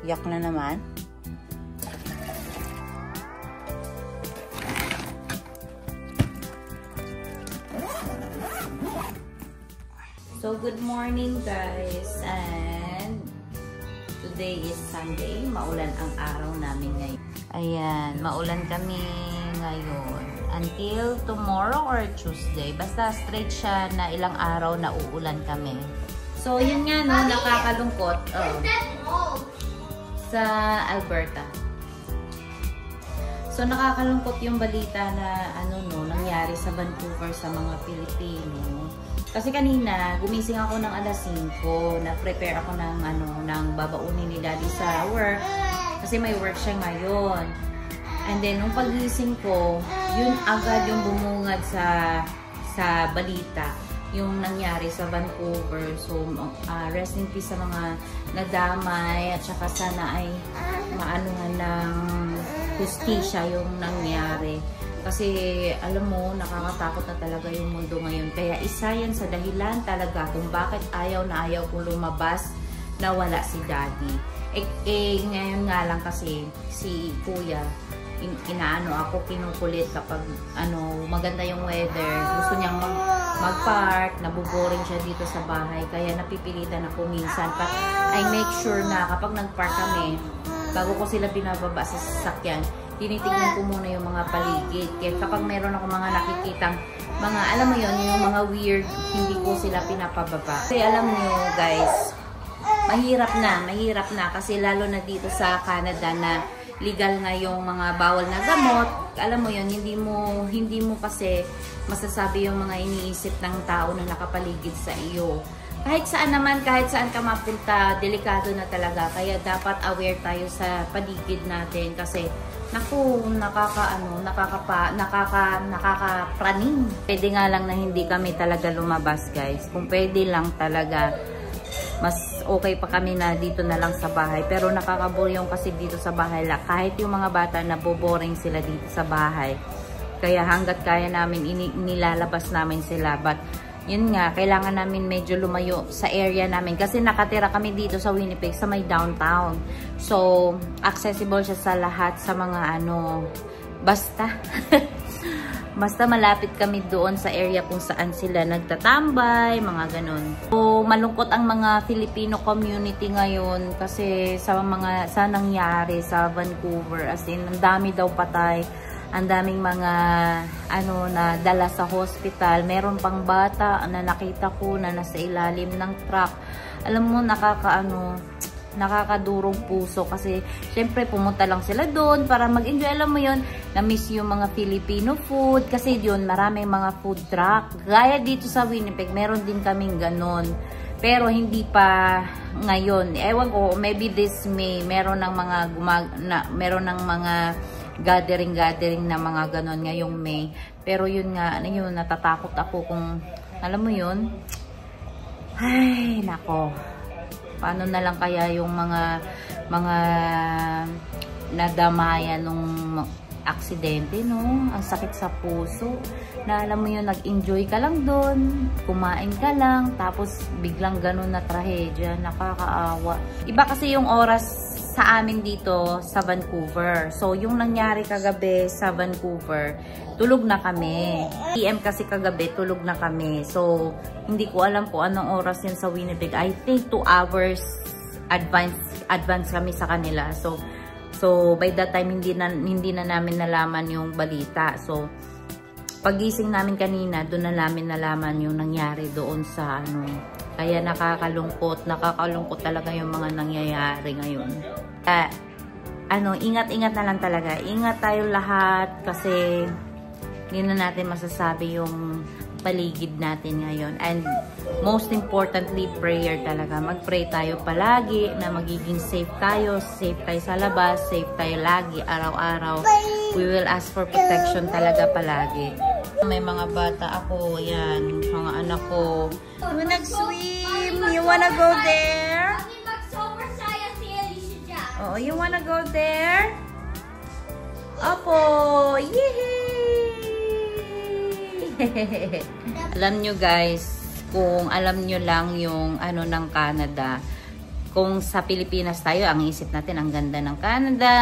Yak na naman. So, good morning guys, and today is Sunday. Maulan ang araw namin ngayon. Ayan, maulan kami ngayon. Until tomorrow or Tuesday. Basta straight siya na ilang araw na uulan kami. So, yun nga no, nakakalungkot. Sa Alberta. So, nakakalungkot yung balita na nangyari sa Vancouver sa mga Pilipino. Kasi kanina, gumising ako ng alas 5, na-prepare ako ng babaunin ni Daddy sa work. Kasi may work siya ngayon. And then, nung pagising ko, yun agad yung bumungad sa balita. Yung nangyari sa Vancouver. So, rest in peace sa mga nadamay at saka sana ay maanuhan ng hustisya yung nangyari. Kasi, alam mo, nakakatakot na talaga yung mundo ngayon. Kaya isa yan sa dahilan talaga kung bakit ayaw kong lumabas na wala si Daddy. Ngayon nga lang kasi si Kuya, inaano ako, kinukulit kapag maganda yung weather. Gusto niyang mag-park, nabuboring siya dito sa bahay. Kaya napipilitan ako minsan. I make sure na kapag nag-park kami, bago ko sila binababa sa sasakyan, tinitignan ko muna yung mga paligid. Kaya kapag meron ako mga nakikitang mga, alam mo yon, yung mga weird, hindi ko sila pinapababa. Kasi alam nyo guys, mahirap na kasi lalo na dito sa Canada na legal nga yung mga bawal na gamot. Alam mo yon, hindi mo kasi masasabi yung mga iniisip ng tao na nakapaligid sa iyo. Kahit saan naman, kahit saan ka mapunta, delikado na talaga. Kaya dapat aware tayo sa paligid natin kasi naku, nakakapraning. Pwede nga lang na hindi kami talaga lumabas guys. Kung pwede lang talaga, mas okay pa kami na dito na lang sa bahay. Pero nakakaburyong kasi dito sa bahay lang. Kahit yung mga bata naboboring sila dito sa bahay. Kaya hanggat kaya namin, nilalabas namin sila. But yun nga, kailangan namin medyo lumayo sa area namin. Kasi nakatira kami dito sa Winnipeg, sa may downtown. So, accessible siya sa lahat, sa mga basta. Basta malapit kami doon sa area kung saan sila nagtatambay, mga ganun. So, malungkot ang mga Filipino community ngayon kasi sa nangyari sa Vancouver. As in, ang dami daw patay. Ang daming mga na dala sa hospital. Meron pang bata na nakita ko na nasa ilalim ng truck. Alam mo, nakakadurong puso kasi syempre pumunta lang sila doon para mag-enjoy. Alam mo yon, na-miss yung mga Filipino food kasi yun, maraming mga food truck. Gaya dito sa Winnipeg, meron din kaming ganon. Pero hindi pa ngayon. Ewan ko, maybe this May, meron ng mga gathering na mga ganon ngayong May. Pero yun nga, natatakot ako kung, alam mo yun, ay, nako. Paano na lang kaya yung mga nadamayan nung aksidente, no? Ang sakit sa puso. Na alam mo yun, nag-enjoy ka lang doon, kumain ka lang, tapos biglang ganun na trahedya, nakakaawa. Iba kasi yung oras sa amin dito sa Vancouver. So, yung nangyari kagabi sa Vancouver, tulog na kami. PM kasi kagabi, tulog na kami. So, hindi ko alam kung anong oras yan sa Winnipeg. I think 2 hours advance kami sa kanila. So by that time, hindi na namin nalaman yung balita. So, pagising namin kanina, doon na namin nalaman yung nangyari doon sa Kaya nakakalungkot talaga yung mga nangyayari ngayon. Ingat-ingat na lang talaga. Ingat tayo lahat kasi hindi na natin masasabi yung paligid natin ngayon. And most importantly, prayer talaga. Mag-pray tayo palagi na magiging safe tayo sa labas, safe tayo lagi, araw-araw. We will ask for protection talaga palagi. May mga bata ako, yan, mga anak ko. Nag-swim! You wanna go there? Oh, you wanna go there? Opo! Yehey! Alam nyo guys, kung alam nyo lang yung ng Canada, Kung sa Pilipinas tayo, ang isip natin, ang ganda ng Canada,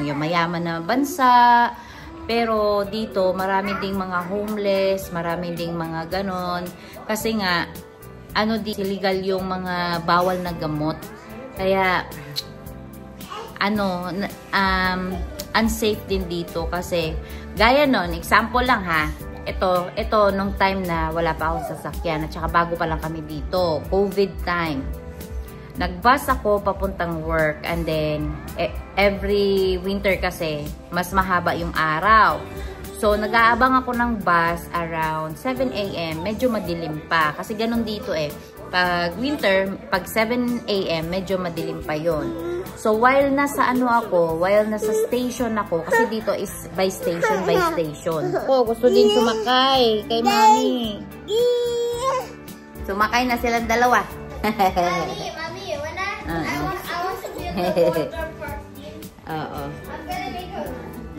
yung mayaman na bansa. Pero dito, marami ding mga homeless, marami ding mga ganon. Kasi nga, illegal yung mga bawal na gamot. Kaya, unsafe din dito. Kasi, gaya nun, example lang ha, ito nung time na wala pa akong sasakyan, at saka bago pa lang kami dito, COVID time. Nag-bus ako papuntang work, and then every winter kasi mas mahaba yung araw. So nag-aabang ako ng bus around 7 AM, medyo madilim pa kasi ganun dito pag winter, pag 7 AM medyo madilim pa yon. So while nasa station ako, kasi dito is by station. Gusto din sumakay kay mami. Sumakay na silang dalawa. Mommy, when I want to be a good Oo.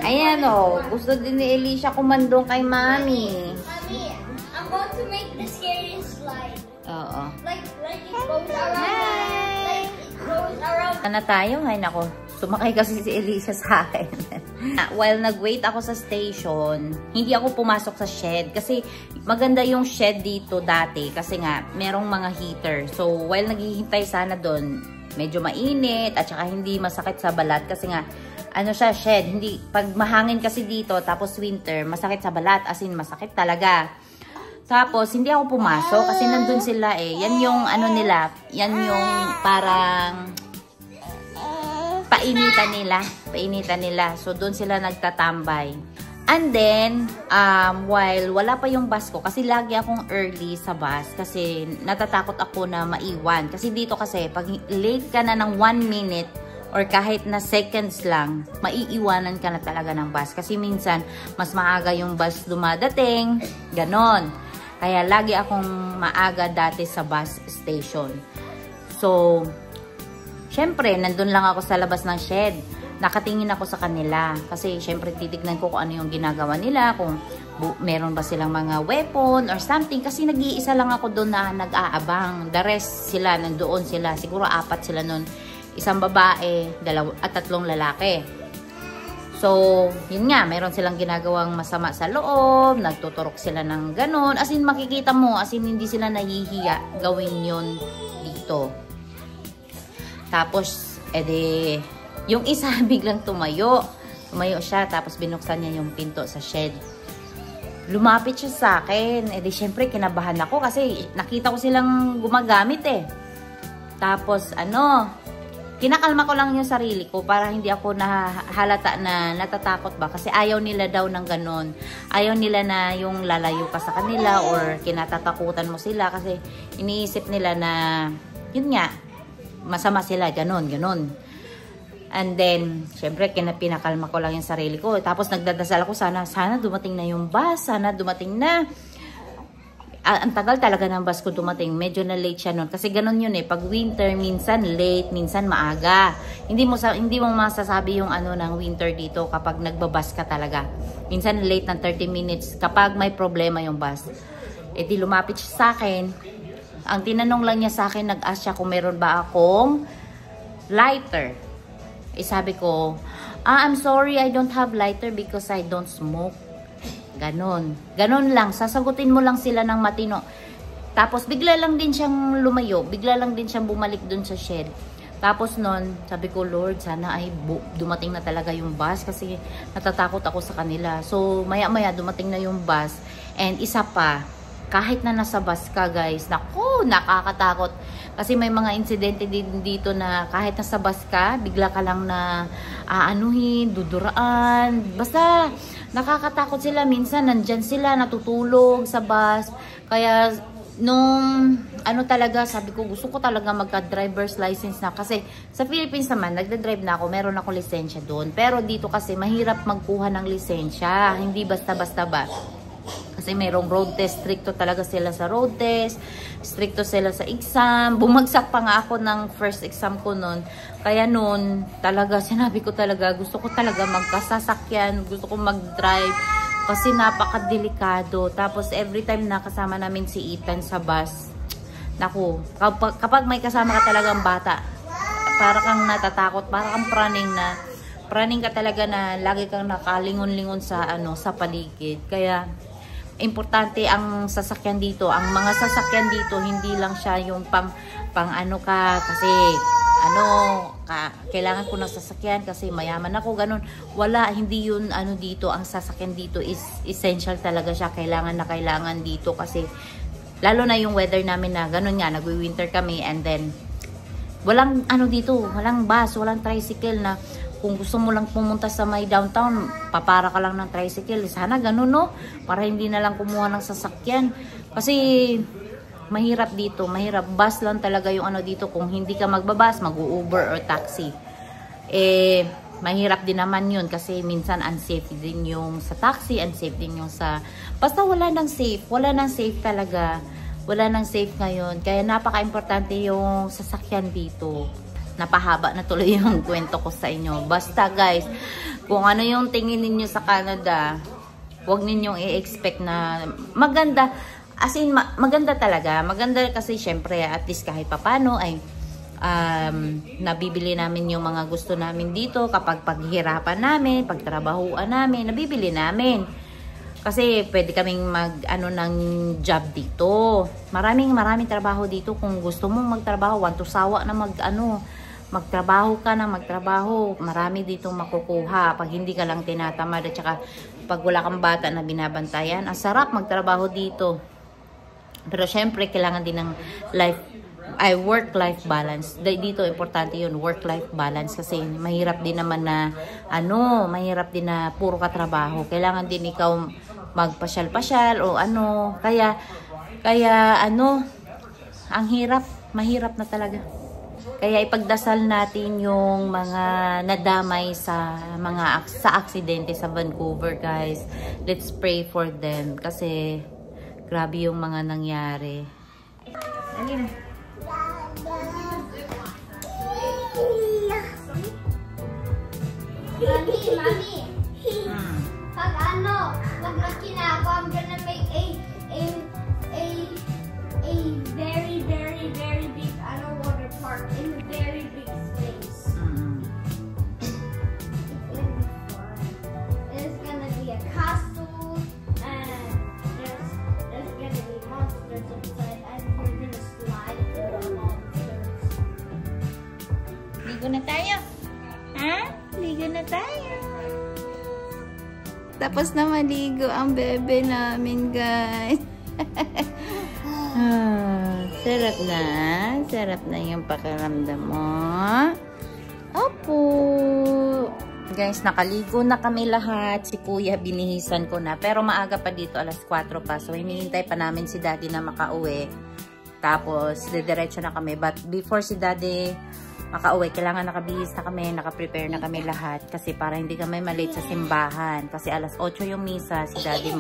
Ayan gusto din ni Alicia kumandong kay mami. Mommy, I'm going to make the scariest slide. Oo. Like it goes around. Like it goes around. Ano tayo? Ay nako, sumakay kasi si Alicia sa akin. While nag-wait ako sa station, hindi ako pumasok sa shed kasi maganda yung shed dito dati kasi nga merong mga heater. So while naghihintay sana doon, medyo mainit at saka hindi masakit sa balat kasi nga shed, hindi pag mahangin kasi dito tapos winter, masakit sa balat, as in masakit talaga. Tapos hindi ako pumasok kasi nandun sila yan yung nila, yan yung parang painitan nila. So, doon sila nagtatambay. And then, while wala pa yung bus ko, kasi lagi akong early sa bus, kasi natatakot ako na maiwan. Kasi dito kasi, pag late ka na ng 1 minute, or kahit na seconds lang, maiiwanan ka na talaga ng bus. Kasi minsan, mas maaga yung bus dumadating, ganon. Kaya lagi akong maaga dati sa bus station. So, syempre, nandun lang ako sa labas ng shed. Nakatingin ako sa kanila. Kasi, syempre, titignan ko kung ano yung ginagawa nila. Kung meron ba silang mga weapon or something. Kasi nag-iisa lang ako doon na nag-aabang. The rest sila, nandoon sila. Siguro 4 sila noon. Isang babae, 2 at 3 lalaki. So, yun nga, meron silang ginagawang masama sa loob. Nagtuturok sila ng ganon. As in, makikita mo, as in, hindi sila nahihiya gawin yun dito. Tapos, yung isa biglang tumayo. Tumayo siya, tapos binuksan niya yung pinto sa shed. Lumapit siya sa akin. Syempre, kinabahan ako kasi nakita ko silang gumagamit Tapos, kinakalma ko lang yung sarili ko para hindi ako nahalata na natatakot ba. Kasi ayaw nila daw ng ganon. Ayaw nila na yung lalayo ka sa kanila or kinatatakutan mo sila kasi iniisip nila na, yun nga, masama sila, ganon. And then, syempre, pinakalma ko lang yung sarili ko. Tapos, nagdadasal ako, sana dumating na yung bus, sana dumating na. Ang tagal talaga ng bus ko dumating. Medyo na late siya nun. Kasi ganon yun Pag winter, minsan late, minsan maaga. Hindi mo masasabi yung ng winter dito kapag nagbabus ka talaga. Minsan late ng 30 minutes kapag may problema yung bus. Di lumapit siya sa akin. Ang tinanong lang niya sa akin, nag-ask siya kung meron ba akong lighter. Sabi ko, I'm sorry, I don't have lighter because I don't smoke. Ganon lang. Sasagutin mo lang sila ng matino. Tapos, bigla lang din siyang lumayo. Bigla lang din siyang bumalik dun sa shed. Tapos nun, sabi ko, Lord, sana ay dumating na talaga yung bus kasi natatakot ako sa kanila. So, maya-maya dumating na yung bus. And isa pa, kahit na nasa bus ka, guys, naku, nakakatakot. Kasi may mga insidente din dito na kahit nasa bus ka, bigla ka lang na duduraan. Basta, nakakatakot sila. Minsan, nandyan sila, natutulog sa bus. Kaya, nung talaga, sabi ko, gusto ko talaga magka-driver's license na. Kasi, sa Philippines naman, nagda-drive na ako. Meron ako lisensya doon. Pero dito kasi, mahirap magkuha ng lisensya. Hindi basta-basta ba. Kasi mayroong road test, stricto talaga sila sa road test, stricto sila sa exam. Bumagsak pa nga ako ng first exam ko noon. Kaya noon, talaga, sinabi ko talaga, gusto ko talaga magkasasakyan, gusto ko mag-drive. Kasi napakadelikado. Tapos every time nakasama namin si Ethan sa bus, naku, kapag may kasama ka talagang bata, para kang natatakot, para kang praning ka talaga na lagi kang nakalingon-lingon sa sa paligid. Kaya importante ang sasakyan dito, ang mga sasakyan dito hindi lang siya yung pang ano ka kasi kailangan ko ng sasakyan kasi mayaman ako, ganun. Wala, hindi yun dito. Ang sasakyan dito is essential talaga siya. Kailangan na kailangan dito kasi lalo na yung weather namin na ganun nga, nagwi-winter kami and then walang dito, walang bus, walang tricycle na kung gusto mo lang pumunta sa may downtown, papara ka lang ng tricycle. Sana ganun, no? Para hindi na lang kumuha ng sasakyan. Kasi mahirap dito, mahirap. Bus lang talaga yung dito. Kung hindi ka magbabas, mag-Uber or taxi. Mahirap din naman yun kasi minsan unsafe din yung sa taxi, unsafe din yung sa... Basta wala nang safe talaga. Wala nang safe ngayon. Kaya napaka-importante yung sasakyan dito. Napahaba na tuloy yung kwento ko sa inyo. Basta guys, kung ano yung tingin ninyo sa Canada, huwag ninyong i-expect na maganda. As in, maganda talaga. Maganda kasi syempre, at least kahit papano ay nabibili namin yung mga gusto namin dito. Kapag paghirapan namin, pagtrabahuan namin, nabibili namin. Kasi pwede kaming ng job dito. Maraming trabaho dito. Kung gusto mong magtrabaho, want to sawa na magtrabaho ka na magtrabaho. Marami dito makukuha pag hindi ka lang tinatamad at saka pag wala kang bata na binabantayan. Ang sarap magtrabaho dito. Pero syempre, kailangan din ng work-life balance. Dito, importante yun, work-life balance. Kasi mahirap din naman na, mahirap din na puro ka trabaho. Kailangan din ikaw magpasyal-pasyal o Kaya, ang mahirap na talaga. Kaya ipagdasal natin yung mga nadamay sa aksidente sa Vancouver, guys. Let's pray for them kasi grabe yung mga nangyari. Dali na. Mami. Pag laki na ako, I'm gonna make a very, very, very big water park in a very big space. It's gonna be a castle and there's gonna be monsters inside and we're gonna slide through the monsters. Ligo na tayo. Ha? Ligo na tayo. Tapos na maligo ang bebe namin, guys. Sarap na. Sarap na yung pakiramdam mo. Opo. Guys, nakaligo na kami lahat. Si Kuya, binihisan ko na. Pero maaga pa dito, alas 4 pa. So, hinihintay pa namin si Daddy na makauwi. Tapos, didiretso na kami. But before si Daddy makauwi, kailangan nakabihis na kami, nakaprepare na kami lahat. Kasi para hindi kami malate sa simbahan. Kasi alas 8 yung misa, si Daddy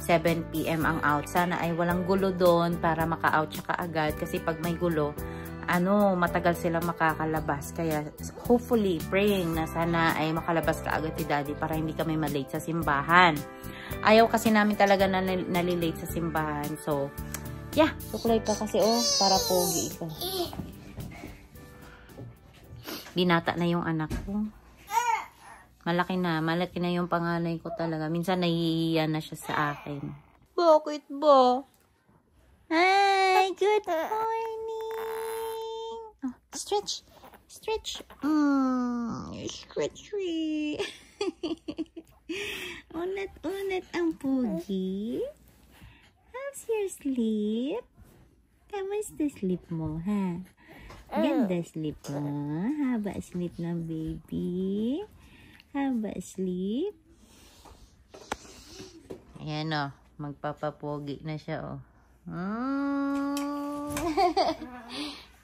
7 PM ang out. Sana ay walang gulo doon para maka-out siya kaagad. Kasi pag may gulo, matagal silang makakalabas. Kaya hopefully, praying na sana ay makalabas kaagad si Daddy para hindi kami malate sa simbahan. Ayaw kasi namin talaga na nalilate sa simbahan. So, yeah, suklay ka kasi para pogi ka. Binata na yung anak ko. Malaki na yung panganay ko talaga. Minsan nahihiya na siya sa akin. Bakit ba? Hi, good morning. Oh, stretch. Stretch. Stretchy. Unat ang pogi. How's your sleep? Kamusta sleep mo, ha? Ganda sleep mo. Haba sleep ng baby. Haba sleep. Ayan magpapapogi na siya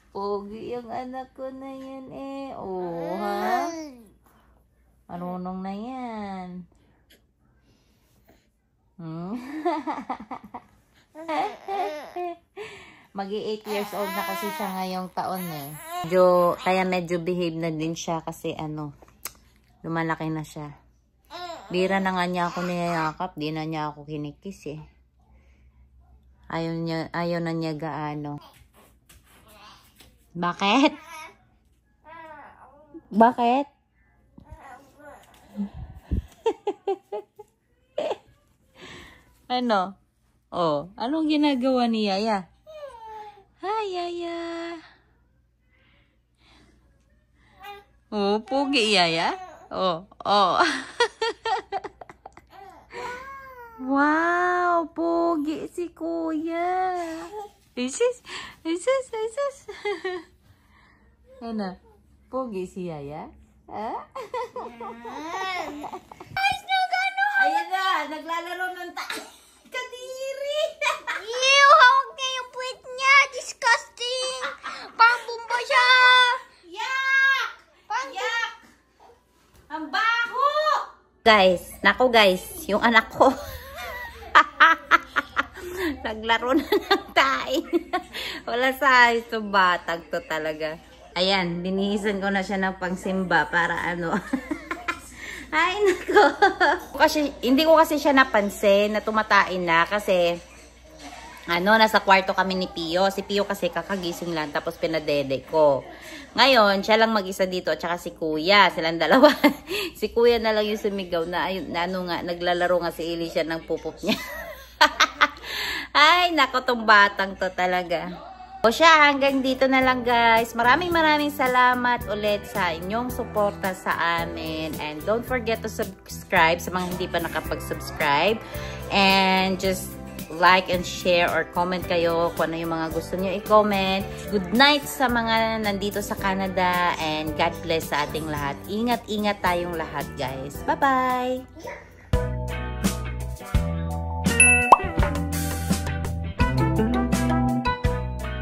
Pogi yung anak ko na yan ha? Marunong na yan. Magi 8 years old na kasi siya ngayong taon Kaya medyo behave na din siya kasi lumalaki na siya. Bira na nga niya ako niyayakap, di na niya ako kinikis Ayaw na niya gaano. Bakit? Bakit? Ano? Oh, anong ginagawa ni Yaya? Hi, Yaya. Oh, pogi Yaya. Oh, oh. Wow, pogi si Kuya. Isis. Ano? Pogi si Yaya? Ha? Ay, ayan na, naglalaro ng kadiri. Ew, hawak niya yung puwit niya. Disgusting. Parang bumba siya. Yak! Yak! Ang baho! Guys, nako guys, yung anak ko. Naglaro na ng tae. Wala sa ito batag to talaga. Ayan, linihisan ko na siya ng pangsimba para ano. Ay, nako. Kasi, hindi ko kasi siya napansin na tumatain na kasi ano, nasa kwarto kami ni Pio. Si Pio kasi kakagising lang tapos pinadede ko. Ngayon, siya lang mag-isa dito at saka si Kuya. Silang dalawa. Si Kuya na lang yung sumigaw na, ayun, na ano nga, naglalaro nga si Elisha ng pupop niya. Ay, nako, tong batang to talaga. O siya, hanggang dito na lang guys. Maraming salamat ulit sa inyong suporta sa amin. And don't forget to subscribe sa mga hindi pa nakapag-subscribe. And just like and share or comment kayo kung ano yung mga gusto nyo i-comment. Good night sa mga nandito sa Canada. And God bless sa ating lahat. Ingat-ingat tayong lahat guys. Bye-bye!